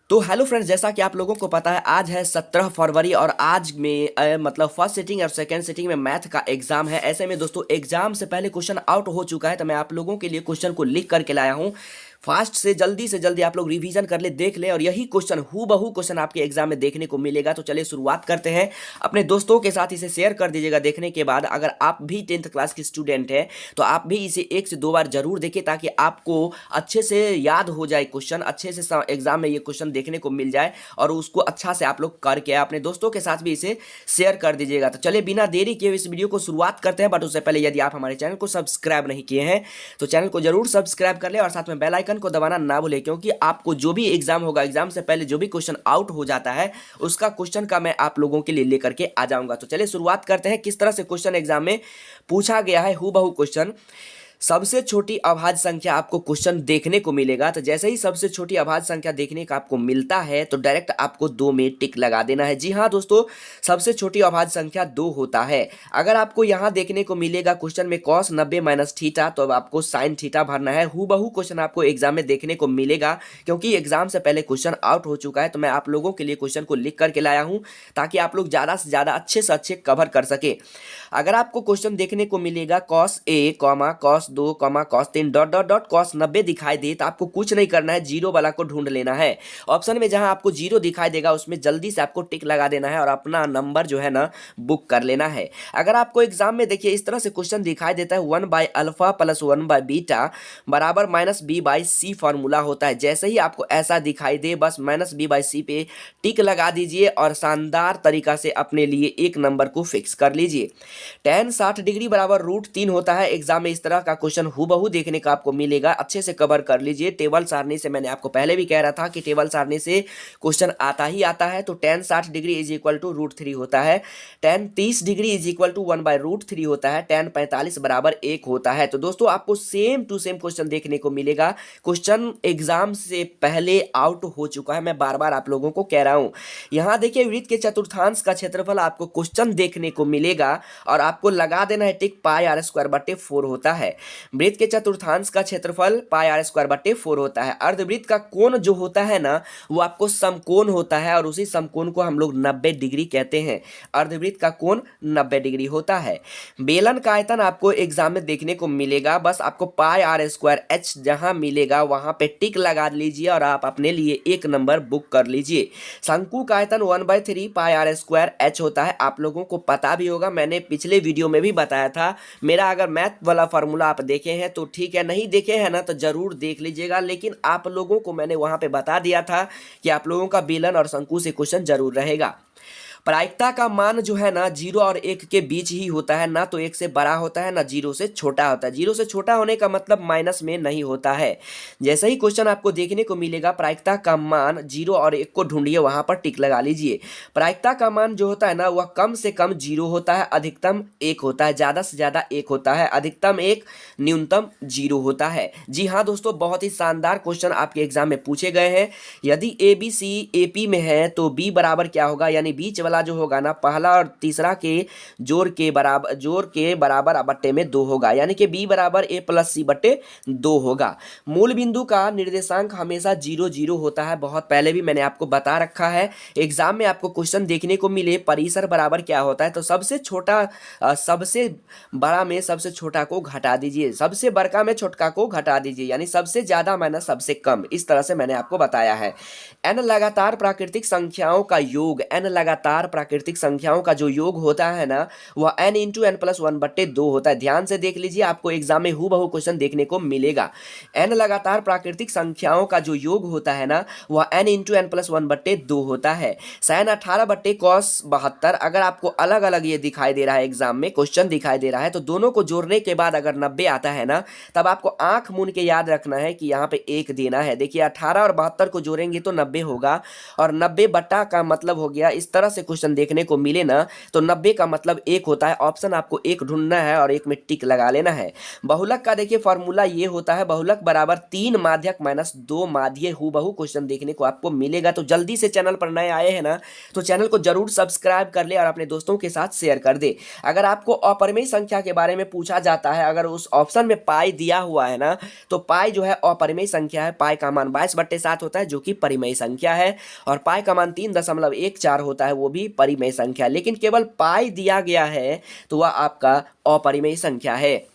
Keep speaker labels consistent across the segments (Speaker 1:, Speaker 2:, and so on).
Speaker 1: तो hello friends, जैसा कि आप लोगों को पता है आज है 17 फरवरी और आज में मतलब फर्स्ट सिटिंग और सेकंड सिटिंग में मैथ का एग्जाम है। ऐसे में दोस्तों एग्जाम से पहले क्वेश्चन आउट हो चुका है, तो मैं आप लोगों के लिए क्वेश्चन को लिख करके लाया हूं। फास्ट से जल्दी आप लोग रिवीजन कर ले, देख ले, और यही क्वेश्चन हूबहू क्वेश्चन आपके एग्जाम में देखने को मिलेगा। तो चलिए शुरुआत करते हैं। अपने दोस्तों के साथ इसे शेयर कर दीजिएगा देखने के बाद। अगर आप भी 10th क्लास के स्टूडेंट हैं तो आप भी इसे 1 से 2 बार जरूर देखें, ताकि आपको अच्छे से याद हो जाए क्वेश्चन, अच्छे से एग्जाम में ये क्वेश्चन देखने को मिल जाए और उसको अच्छा से आप लोग करके अपने दोस्तों के साथ भी इसे शेयर कर दीजिएगा। तो चलिए बिना देरी किए इस वीडियो को शुरुआत करते हैं। बट उससे पहले यदि आप हमारे चैनल को सब्सक्राइब नहीं किए हैं तो चैनल को जरूर सब्सक्राइब कर ले और साथ में बेल आइकन को दबाना ना भूलें, क्योंकि आपको जो भी एग्जाम होगा, एग्जाम से पहले जो भी क्वेश्चन आउट हो जाता है उसका क्वेश्चन का मैं आप लोगों के लिए लेकर के आ जाऊंगा। तो चलिए शुरुआत करते हैं किस तरह से क्वेश्चन एग्जाम में पूछा गया है। हूबहू क्वेश्चन, सबसे छोटी अभाज्य संख्या आपको क्वेश्चन देखने को मिलेगा। तो जैसे ही सबसे छोटी अभाज्य संख्या देखने का आपको मिलता है तो डायरेक्ट आपको 2 में टिक लगा देना है। जी हाँ दोस्तों, सबसे छोटी अभाज्य संख्या 2 होता है। अगर आपको यहाँ देखने को मिलेगा क्वेश्चन में cos 90 माइनस थीटा, तो अब आपको साइन थीटा भरना है। हूबहू क्वेश्चन आपको एग्जाम में देखने को मिलेगा, क्योंकि एग्जाम से पहले क्वेश्चन आउट हो चुका है। तो मैं आप लोगों के लिए क्वेश्चन को लिख करके लाया हूँ, ताकि आप लोग ज़्यादा से ज़्यादा अच्छे से अच्छे कवर कर सके। अगर आपको क्वेश्चन देखने को मिलेगा cos a, cos 2, cos 3 dot dot dot cos 90 दिखाई दे, तो आपको कुछ नहीं करना है, जीरो वाला को ढूंढ लेना है। ऑप्शन में जहां आपको जीरो दिखाई देगा उसमें जल्दी से आपको टिक लगा देना है और अपना नंबर जो है ना बुक कर लेना है। अगर आपको एग्जाम में देखिए इस तरह से क्वेश्चन दिखाई देता है 1/अल्फा प्लस 1/बीटा बराबर -b/c फॉर्मूला होता है। जैसे ही आपको ऐसा दिखाई दे बस -b/c पे टिक लगा दीजिए और शानदार तरीका से अपने लिए एक नंबर को फिक्स कर लीजिए। tan 60 डिग्री बराबर √3 होता है। एग्जाम में इस तरह का क्वेश्चन हूबहू देखने का आपको मिलेगा, अच्छे से कवर कर लीजिए। टेबल सारणी से मैंने आपको पहले भी कह रहा था कि टेबल सारणी से क्वेश्चन आता ही आता है। तो tan 60 degree is equal to √3 होता है, tan 30 degree is equal to 1/√3 होता है, tan 45 बराबर 1 होता है। तो दोस्तों आपको सेम टू सेम क्वेश्चन देखने को मिलेगा। क्वेश्चन एग्जाम से पहले आउट हो चुका है, मैं बार बार आप लोगों को कह रहा हूं। यहां देखिए वृत्त के चतुर्थांश का क्षेत्रफल आपको क्वेश्चन देखने को मिलेगा और आपको लगा देना है टिक, πr²/4 होता है। वृत्त के चतुर्थांश का क्षेत्रफल πr²/4 होता है। अर्धवृत्त का कोण जो होता है ना वो आपको समकोण होता है, और उसी समकोण को हम लोग 90 डिग्री कहते हैं। अर्धवृत्त का कोण 90 डिग्री होता है। बेलन का आयतन आपको एग्जाम में देखने को मिलेगा, बस आपको πr²h जहां मिलेगा वहां पे टिक लगा लीजिए और आप अपने लिए एक नंबर बुक कर लीजिए। शंकु का आयतन 1/3 πr² होता है। आप लोगों को पता भी होगा, मैंने पिछले वीडियो में भी बताया था। मेरा अगर मैथ वाला फार्मूला आप देखे हैं तो ठीक है, नहीं देखे हैं ना तो जरूर देख लीजिएगा। लेकिन आप लोगों को मैंने वहां पे बता दिया था कि आप लोगों का बेलन और शंकु से क्वेश्चन जरूर रहेगा। प्रायिकता का मान जो है ना 0 और 1 के बीच ही होता है, ना तो 1 से बड़ा होता है ना 0 से छोटा होता है। 0 से छोटा होने का मतलब माइनस में नहीं होता है। जैसे ही क्वेश्चन आपको देखने को मिलेगा प्रायिकता का मान 0 और 1 को ढूंढिए, वहां पर टिक लगा लीजिए। प्रायिकता का मान जो होता है ना वह कम से कम 0 होता है, अधिकतम 1 होता है, ज्यादा से ज्यादा 1 होता है, अधिकतम 1 न्यूनतम 0 होता है। जी हाँ दोस्तों, बहुत ही शानदार क्वेश्चन आपके एग्जाम में पूछे गए हैं। यदि ABC AP में है तो B बराबर क्या होगा, यानी बीच वाला जो होगा ना पहला और तीसरा के जोड़ के बराबर बट्टे में 2 होगा, यानी कि B बराबर A+C/2 होगा। मूल बिंदु का निर्देशांक हमेशा 0 0 होता है, बहुत पहले भी मैंने आपको बता रखा है। एग्जाम में आपको क्वेश्चन देखने को मिले परिसर बराबर क्या होता है, तो सबसे छोटा सबसे बड़ा में सबसे छोटा को घटा दीजिए, सबसे बड़का में छोटका को घटा दीजिए, यानी सबसे ज्यादा माइनस सबसे कम। इस तरह से मैंने आपको बताया है। n लगातार प्राकृतिक संख्याओं का योग, n लगातार प्राकृतिक संख्याओं का जो योग होता है ना वह n × n+1/2 होता है। ध्यान से देख लीजिए, आपको एग्जाम में हूबहू क्वेश्चन देखने को मिलेगा। n लगातार प्राकृतिक संख्याओं का जो योग होता है ना वह n × n+1/2 होता है। sin 18/cos 72, अगर आपको अलग अलग ये दिखाई दे रहा है, एग्जाम में क्वेश्चन दिखाई दे रहा है, तो दोनों को जोड़ने के बाद अगर 90 आता है ना तब आपको आंख मूंद के याद रखना है कि यहाँ पे 1 देना है। देखिए 18 और 72 को जोड़ेंगे तो 90 होगा, और 90 बटा का मतलब हो गया। इस तरह से क्वेश्चन देखने को मिले ना तो 90 का मतलब 1 होता है। ऑप्शन आपको 1 ढूंढना है और 1 में टिक लगा लेना है। बहुलक का देखिए फॉर्मूला ये होता है, बहुलक बराबर 3 माध्यक माइनस 2 माध्य। हूबहू क्वेश्चन देखने को आपको मिलेगा। तो जल्दी से चैनल पर नए आए हैं ना तो चैनल को जरूर सब्सक्राइब कर ले और अपने दोस्तों के साथ शेयर कर दे। अगर आपको अपरिमेय संख्या के बारे में पूछा जाता है, अगर उस ऑप्शन में पाई दिया हुआ है ना तो पाई जो है अपरिमेय संख्या है। पाई का मान 22/7 होता है जो कि परिमेय संख्या है, और पाई का मान 3.14 होता है, वो भी परिमेय संख्या। लेकिन केवल पाई दिया गया है तो वह आपका अपरिमेय संख्या है।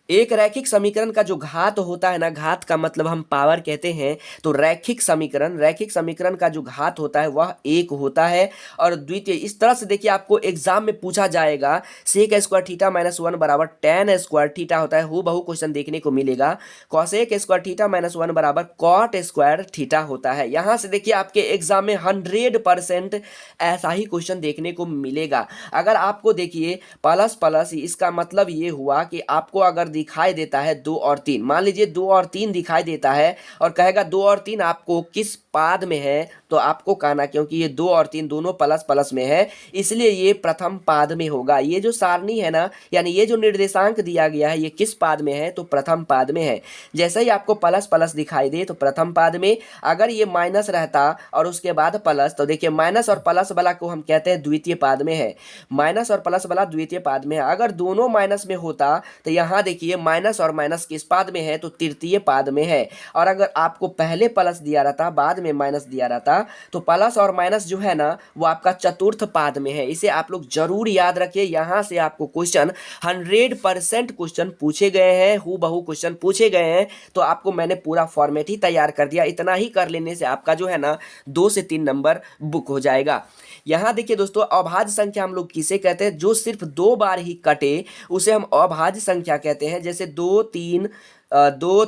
Speaker 1: एक रैखिक समीकरण का जो घात होता है ना, घात का मतलब हम पावर कहते हैं, तो रैखिक समीकरण का जो घात होता है वह 1 होता है। और द्वितीय इस तरह से देखिए आपको एग्जाम में पूछा जाएगा, सेक स्क्वायर थीटा माइनस 1 बराबर टेन स्क्वायर थीटा होता है। हूबहू क्वेश्चन देखने को मिलेगा। कॉसेक स्क्वायर थीटा माइनस 1 बराबर कॉट स्क्वायर थीटा होता है। यहाँ से देखिए आपके एग्जाम में 100% ऐसा ही क्वेश्चन देखने को मिलेगा। अगर आपको देखिए प्लस प्लस, इसका मतलब ये हुआ कि आपको अगर दिखाई देता है 2 और 3, मान लीजिए 2 और 3 दिखाई देता है और कहेगा 2 और 3 आपको किस पाद में है, तो आपको कहना क्योंकि ये 2 और 3 दोनों प्लस प्लस में है इसलिए ये प्रथम पाद में होगा। ये जो सारणी है ना, यानी ये जो निर्देशांक दिया गया है ये किस पाद में है, तो प्रथम पाद में है। जैसे ही आपको प्लस प्लस दिखाई दे तो प्रथम पाद में, अगर ये माइनस रहता और उसके बाद प्लस तो देखिए माइनस और प्लस वाला को हम कहते हैं द्वितीय पाद में है। माइनस और प्लस वाला द्वितीय पाद में है। अगर दोनों माइनस में होता तो यहाँ देखिए माइनस और माइनस किस पाद में है, तो तृतीय पाद में है। और अगर आपको पहले प्लस दिया रहता बाद में माइनस दिया रहता तो प्लस और माइनस जो है ना वो आपका चतुर्थ पाद में है। इसे आप लोग जरूर याद रखिए। यहाँ से आपको क्वेश्चन 100% क्वेश्चन पूछे गए हैं, हूबहू क्वेश्चन पूछे गए हैं। तो आपको मैंने पूरा फॉर्मेट ही तैयार कर दिया। इतना ही कर लेने से आपका जो है ना 2 से 3 नंबर बुक हो जाएगा। यहाँ देखिए दोस्तों, अभाज्य संख्या हम लोग किसे कहते हैं, जो सिर्फ 2 बार ही कटे उसे हम अभाज्य संख्या कहते हैं। जैसे 2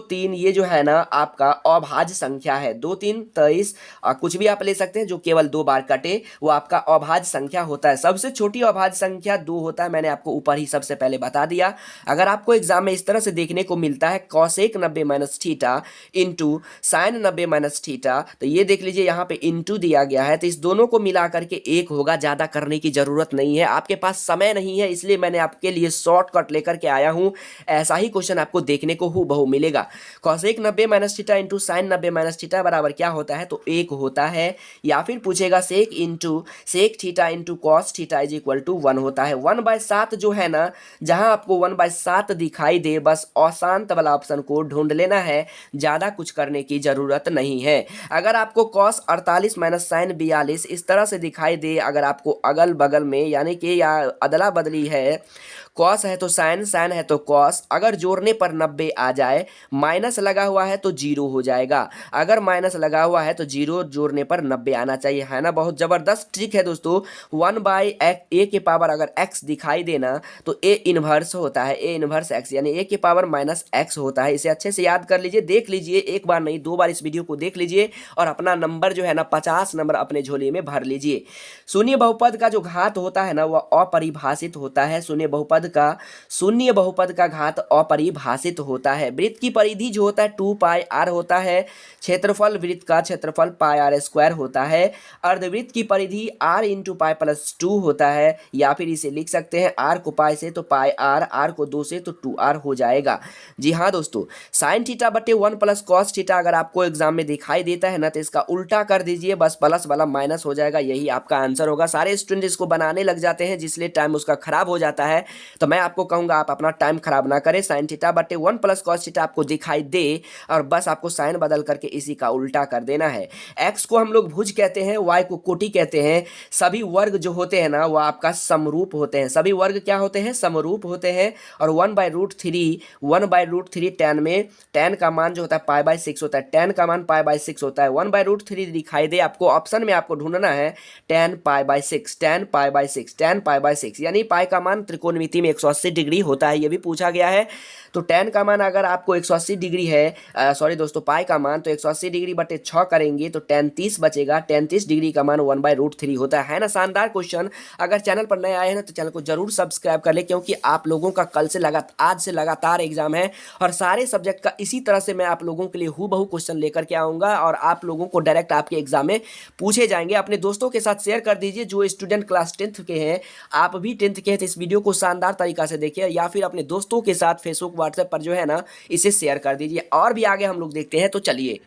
Speaker 1: 3 ये जो है ना आपका अभाज्य संख्या है। 2 3 23 कुछ भी आप ले सकते हैं जो केवल 2 बार कटे वो आपका अभाज्य संख्या होता है। सबसे छोटी अभाज्य संख्या 2 होता है, मैंने आपको ऊपर ही सबसे पहले बता दिया। अगर आपको एग्जाम में इस तरह से देखने को मिलता है cosec 90 minus theta into sine 90 minus theta, तो ये देख लीजिए यहाँ पे इंटू दिया गया है, तो इस दोनों को मिला करके 1 होगा। ज़्यादा करने की जरूरत नहीं है, आपके पास समय नहीं है इसलिए मैंने आपके लिए शॉर्टकट लेकर के आया हूँ। ऐसा ही क्वेश्चन आपको देखने को हूबहू मिलेगा। Cosec 90 minus theta into sine 90 minus theta बराबर क्या होता है, तो 1 होता है। या फिर पूछेगा sec into sec theta into cos theta is equal to 1 होता है। 1/7 जो है ना, जहां आपको 1/7 दिखाई दे बस अशांत वाला ऑप्शन को ढूंढ लेना है, ज़्यादा कुछ करने की जरूरत नहीं है। अगर आपको कॉस 48 माइनस साइन 42 इस तरह से दिखाई दे, अगर आपको अगल बगल में यानी कि या अदला बदली है, कॉस है तो साइन, साइन है तो कॉस, अगर जोड़ने पर 90 आ जाए, माइनस लगा हुआ है तो 0 हो जाएगा। अगर माइनस लगा हुआ है तो 0 जोड़ने पर 90 आना चाहिए, है ना। बहुत जबरदस्त ट्रिक है दोस्तों। 1/a के पावर अगर x दिखाई देना तो a इनवर्स होता है, a इनवर्स x यानी a के पावर माइनस x होता है। इसे अच्छे से याद कर लीजिए, देख लीजिए, एक बार नहीं 2 बार इस वीडियो को देख लीजिए और अपना नंबर जो है ना 50 नंबर अपने झोले में भर लीजिए। शून्य बहुपद का जो घात होता है ना वह अपरिभाषित होता है। शून्य बहुपद का घात अपरिभाषित होता है। वृत्त की परिधि जो होता है 2πr होता है। क्षेत्रफल वृत्त का क्षेत्रफल πr² होता है। अर्धवृत्त की परिधि r इंटू पाई प्लस 2 होता है। या फिर इसे लिख सकते हैं r को पाई से तो πr, r को 2 से तो 2r हो जाएगा। जी हाँ दोस्तों, साइन थीटा बटे 1 प्लस कॉस थीटा अगर आपको एग्जाम में दिखाई देता है ना तो इसका उल्टा कर दीजिए, बस प्लस वाला माइनस हो जाएगा, यही आपका आंसर होगा। सारे स्टूडेंट इसको बनाने लग जाते हैं जिसलिए टाइम उसका खराब हो जाता है, तो मैं आपको कहूंगा आप अपना टाइम खराब ना करें। साइन थीटा बटे 1 प्लस कॉस थीटा आपको दिखाई दे और बस आपको साइन बदल करके इसी का उल्टा कर देना है। एक्स को हम लोग भुज कहते हैं, वाई को कोटि कहते हैं। सभी वर्ग जो होते हैं ना वो आपका समरूप होते हैं। सभी वर्ग क्या होते हैं, समरूप होते हैं। और 1/√3 tan में tan का मान जो होता है π/6 होता है, tan का मान π/6 होता है। 1/√3 दिखाई दे आपको, ऑप्शन में आपको ढूंढना है tan π/6 यानी पाई का मान त्रिकोणमिति में में 180 डिग्री होता है, ये भी पूछा गया है। तो tan का मान अगर आपको 180 डिग्री है, सॉरी दोस्तों पाई का मान, तो 180 डिग्री बटे 6 करेंगे तो tan 30 बचेगा। tan 30 डिग्री का मान 1/√3 होता है ना। शानदार क्वेश्चन। अगर चैनल पर नए आए हैं तो चैनल को जरूर सब्सक्राइब कर ले, क्योंकि आप लोगों का कल से आज से लगातार एग्जाम है और सारे सब्जेक्ट का इसी तरह से मैं आप लोगों के लिए हूबहू क्वेश्चन लेकर के आऊँगा और आप लोगों को डायरेक्ट आपके एग्जाम में पूछे जाएंगे। अपने दोस्तों के साथ शेयर कर दीजिए जो स्टूडेंट क्लास 10th के हैं, आप भी 10th के हैं तो इस वीडियो को शानदार तरीका से देखिए, या फिर अपने दोस्तों के साथ फेसबुक व्हाट्सएप पर जो है ना इसे शेयर कर दीजिए। और भी आगे हम लोग देखते हैं, तो चलिए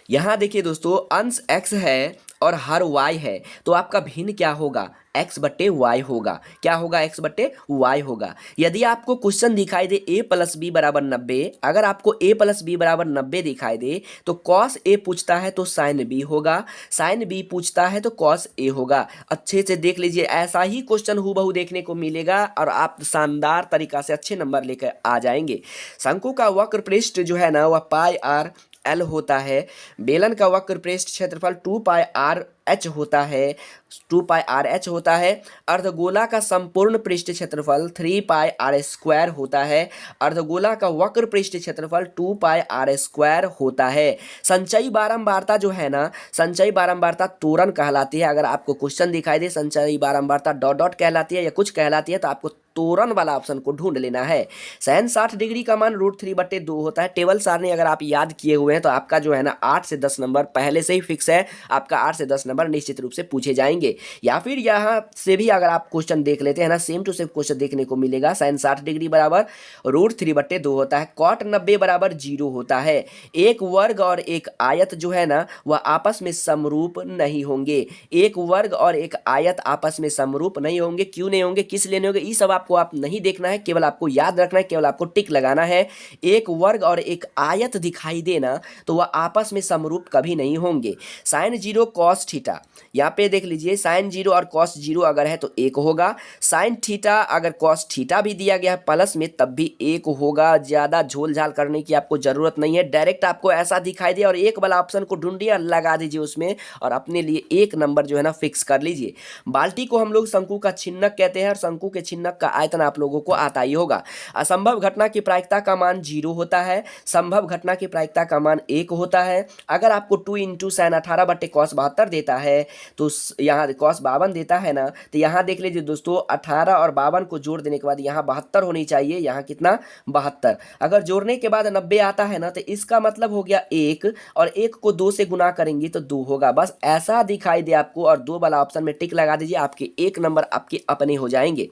Speaker 1: यहाँ देखिए दोस्तों, अंश x है और हर y है, तो आपका भिन्न क्या होगा, x बट्टे y होगा। क्या होगा, x बट्टे y होगा। यदि आपको क्वेश्चन दिखाई दे a प्लस बी बराबर 90, अगर आपको a प्लस बी बराबर 90 दिखाई दे तो cos a पूछता है तो sin b होगा, sin b पूछता है तो cos a होगा। अच्छे से देख लीजिए, ऐसा ही क्वेश्चन हूबहू देखने को मिलेगा और आप शानदार तरीका से अच्छे नंबर लेकर आ जाएंगे। शंकु का वक्र पृष्ठ जो है ना वह पाई आर एल होता है। बेलन का वक्र पृष्ठ क्षेत्रफल 2 पाई आर एच होता है, 2 पाई आर एच होता है। अर्धगोला का संपूर्ण पृष्ठ क्षेत्रफल 3 पाई आर स्क्वायर होता है। अर्धगोला का वक्र पृष्ठ क्षेत्रफल 2 पाई आर स्क्वायर होता है। संचयी बारंबारता जो है ना, संचयी बारंबारता त्वरण कहलाती है। अगर आपको क्वेश्चन दिखाई दे संचयी बारंबारता डॉट डॉट कहलाती है या कुछ कहलाती है तो आपको त्वरण वाला ऑप्शन को ढूंढ लेना है। sin 60 डिग्री का मान √3/2 होता है। टेबल सारणी अगर आप याद किए हुए हैं तो आपका जो है ना 8 से 10 नंबर पहले से ही फिक्स है, आपका 8 से 10 नंबर निश्चित रूप से पूछे जाएंगे। या फिर यहाँ से भी अगर आप क्वेश्चन देख लेते हैं ना, सेम टू सेम क्वेश्चन देखने को मिलेगा। sin 60 डिग्री बराबर √3/2 होता है। cot 90 बराबर 0 होता है। एक वर्ग और एक आयत जो है ना वह आपस में समरूप नहीं होंगे। एक वर्ग और एक आयत आपस में समरूप नहीं होंगे। क्यों नहीं होंगे, किस लिए नहीं होंगे, ये सब आपको आप नहीं देखना है, केवल आपको याद रखना है, केवल आपको टिक लगाना है। एक वर्ग और एक आयत दिखाई देना तो वह आपस में समरूप कभी नहीं होंगे। sin 0 cos थीटा, यहाँ पे देख लीजिए sin 0 और cos 0 अगर है तो 1 होगा। sin थीटा अगर cos थीटा भी दिया गया है प्लस में तब भी 1 होगा। ज़्यादा झोल झाल करने की आपको ज़रूरत नहीं है, डायरेक्ट आपको ऐसा दिखाई दे और एक वाला ऑप्शन को ढूंढिए और लगा दीजिए उसमें और अपने लिए एक नंबर जो है ना फिक्स कर लीजिए। बाल्टी को हम लोग शंकु का छिन्नक कहते हैं और शंकु के छिन्नक का आयतन आप लोगों को आता ही होगा। असंभव घटना की प्रायिकता का मान 0 होता है, संभव घटना की प्रायिकता का मान 1 होता है। अगर आपको 2 × sin 18/cos 72 देता है तो यहाँ cos 52 देता है ना, तो यहाँ देख लीजिए दोस्तों 18 और 52 को जोड़ देने के बाद यहाँ 72 होनी चाहिए। यहाँ कितना, 72। अगर जोड़ने के बाद 90 आता है ना तो इसका मतलब हो गया 1 और 1 को 2 से गुना करेंगे तो 2 होगा। बस ऐसा दिखाई दे आपको और 2 वाला ऑप्शन में टिक लगा दीजिए, आपके एक नंबर आपके अपने हो जाएंगे।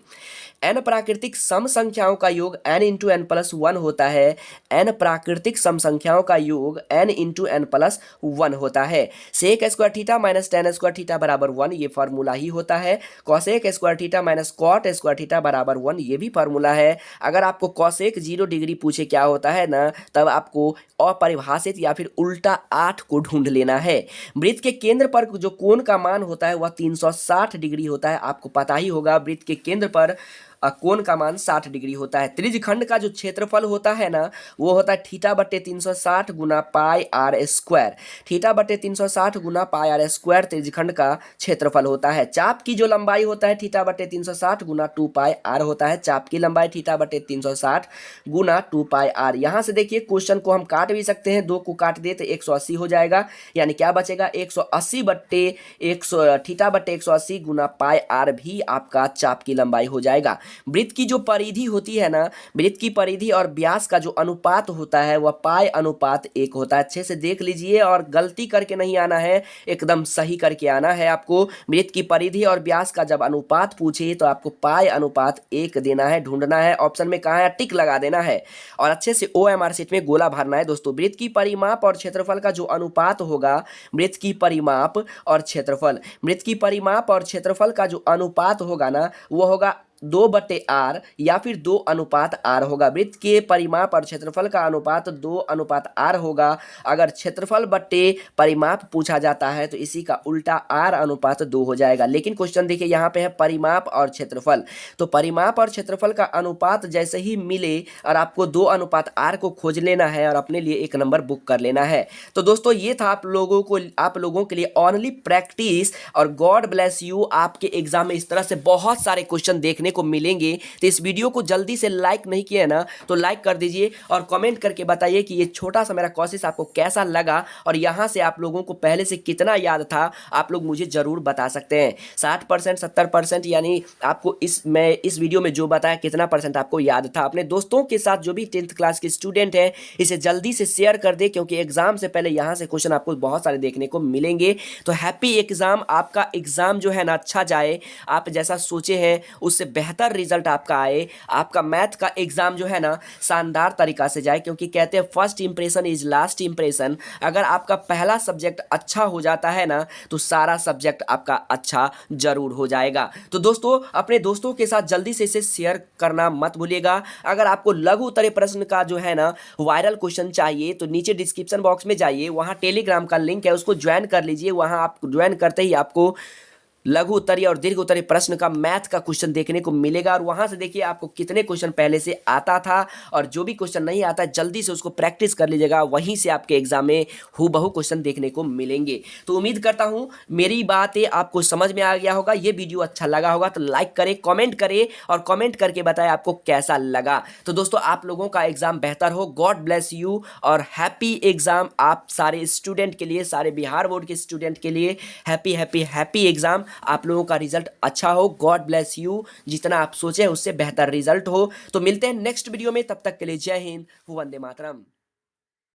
Speaker 1: n प्राकृतिक सम संख्याओं का योग n × n+1 होता है। n प्राकृतिक सम संख्याओं का योग n × n+1 होता है। sec square theta minus tan square theta बराबर 1, ये फार्मूला ही होता है। cosec square theta minus cot square theta बराबर 1, ये भी फार्मूला है। अगर आपको cosec 0 डिग्री पूछे क्या होता है ना, तब आपको अपरिभाषित या फिर उल्टा 8 को ढूंढ लेना है। वृत्त के केंद्र पर जो कोण का मान होता है वह 360 डिग्री होता है, आपको पता ही होगा। वृत्त के केंद्र पर कोण का मान 60 डिग्री होता है। त्रिज्यखंड का जो क्षेत्रफल होता है ना वो होता है θ/360 गुना पाई आर स्क्वायर। θ/360 गुना पाई आर स्क्वायर त्रिज्यखंड का क्षेत्रफल होता है। चाप की जो लंबाई होता है θ/360 गुना 2 पाई आर होता है। चाप की लंबाई θ/360 गुना 2 पाई आर। यहाँ से देखिए क्वेश्चन को हम काट भी सकते हैं, 2 को काट दे तो 180 हो जाएगा, यानी क्या बचेगा 180/180 गुना पाई आर भी आपका चाप की लंबाई हो जाएगा। वृत्त की जो परिधि होती है ना, वृत्त की परिधि और व्यास का जो अनुपात होता है वह पाई अनुपात 1 होता है। अच्छे से देख लीजिए और गलती करके नहीं आना है, एकदम सही करके आना है आपको। वृत्त की परिधि और व्यास का जब अनुपात पूछे तो आपको पाई अनुपात 1 देना है, ढूंढना है। ऑप्शन में कहाँ है, टिक लगा देना है और अच्छे से OMR शीट में गोला भरना है दोस्तों। वृत्त की परिमाप और क्षेत्रफल का जो अनुपात होगा, वृत्त की परिमाप और क्षेत्रफल, वृत्त की परिमाप और क्षेत्रफल का जो अनुपात होगा ना वो होगा 2/r या फिर 2:r होगा। वृत्त के परिमाप और क्षेत्रफल का अनुपात 2:r होगा। अगर क्षेत्रफल बट्टे परिमाप पूछा जाता है तो इसी का उल्टा r/2 हो जाएगा। लेकिन क्वेश्चन देखिए यहाँ पे है परिमाप और क्षेत्रफल, तो परिमाप और क्षेत्रफल का अनुपात जैसे ही मिले और आपको 2:r को खोज लेना है और अपने लिए एक नंबर बुक कर लेना है। तो दोस्तों ये था आप लोगों के लिए ओनली प्रैक्टिस और गॉड ब्लेस यू। आपके एग्जाम में इस तरह से बहुत सारे क्वेश्चन देखने को मिलेंगे। तो इस वीडियो को जल्दी से लाइक नहीं किया ना तो लाइक कर दीजिए और कमेंट करके बताइए कि ये छोटा सा मेरा कोशिश आपको कैसा लगा और यहाँ से आप लोगों को पहले से कितना याद था आप लोग मुझे जरूर बता सकते हैं। 60% 70% यानी आपको इस वीडियो में जो बताया कितना परसेंट आपको याद था। अपने दोस्तों के साथ जो भी 10th क्लास के स्टूडेंट हैं इसे जल्दी से शेयर कर दे क्योंकि एग्जाम से पहले यहाँ से क्वेश्चन आपको बहुत सारे देखने को मिलेंगे। तो हैप्पी एग्जाम, आपका एग्जाम जो है ना अच्छा जाए, आप जैसा सोचे हैं उससे बेहतर रिजल्ट आपका आए, आपका मैथ का एग्जाम जो है ना शानदार तरीका से जाए क्योंकि कहते हैं first impression is last impression. अगर आपका पहला सब्जेक्ट अच्छा हो जाता है ना तो सारा सब्जेक्ट आपका अच्छा जरूर हो जाएगा। तो दोस्तों अपने दोस्तों के साथ जल्दी से इसे शेयर करना मत भूलिएगा। अगर आपको लघु उत्तरीय प्रश्न का जो है ना वायरल क्वेश्चन चाहिए तो नीचे डिस्क्रिप्शन बॉक्स में जाइए, वहां टेलीग्राम का लिंक है, उसको ज्वाइन कर लीजिए। वहां आप ज्वाइन करते ही आपको लघु उत्तरीय और दीर्घ उत्तरीय प्रश्न का मैथ का क्वेश्चन देखने को मिलेगा और वहां से देखिए आपको कितने क्वेश्चन पहले से आता था और जो भी क्वेश्चन नहीं आता है जल्दी से उसको प्रैक्टिस कर लीजिएगा, वहीं से आपके एग्जाम में हूबहू क्वेश्चन देखने को मिलेंगे। तो उम्मीद करता हूं मेरी बातें आपको समझ में आ गया होगा। ये वीडियो अच्छा लगा होगा तो लाइक करें, कमेंट करें और कमेंट करके बताएं आपको कैसा लगा। तो दोस्तों आप लोगों का एग्जाम बेहतर हो, गॉड ब्लेस यू और हैप्पी एग्जाम आप सारे स्टूडेंट के लिए, सारे बिहार बोर्ड के स्टूडेंट के लिए हैप्पी हैप्पी हैप्पी एग्जाम। आप लोगों का रिजल्ट अच्छा हो, गॉड ब्लेस यू, जितना आप सोचे उससे बेहतर रिजल्ट हो। तो मिलते हैं नेक्स्ट वीडियो में, तब तक के लिए जय हिंद, वंदे मातरम।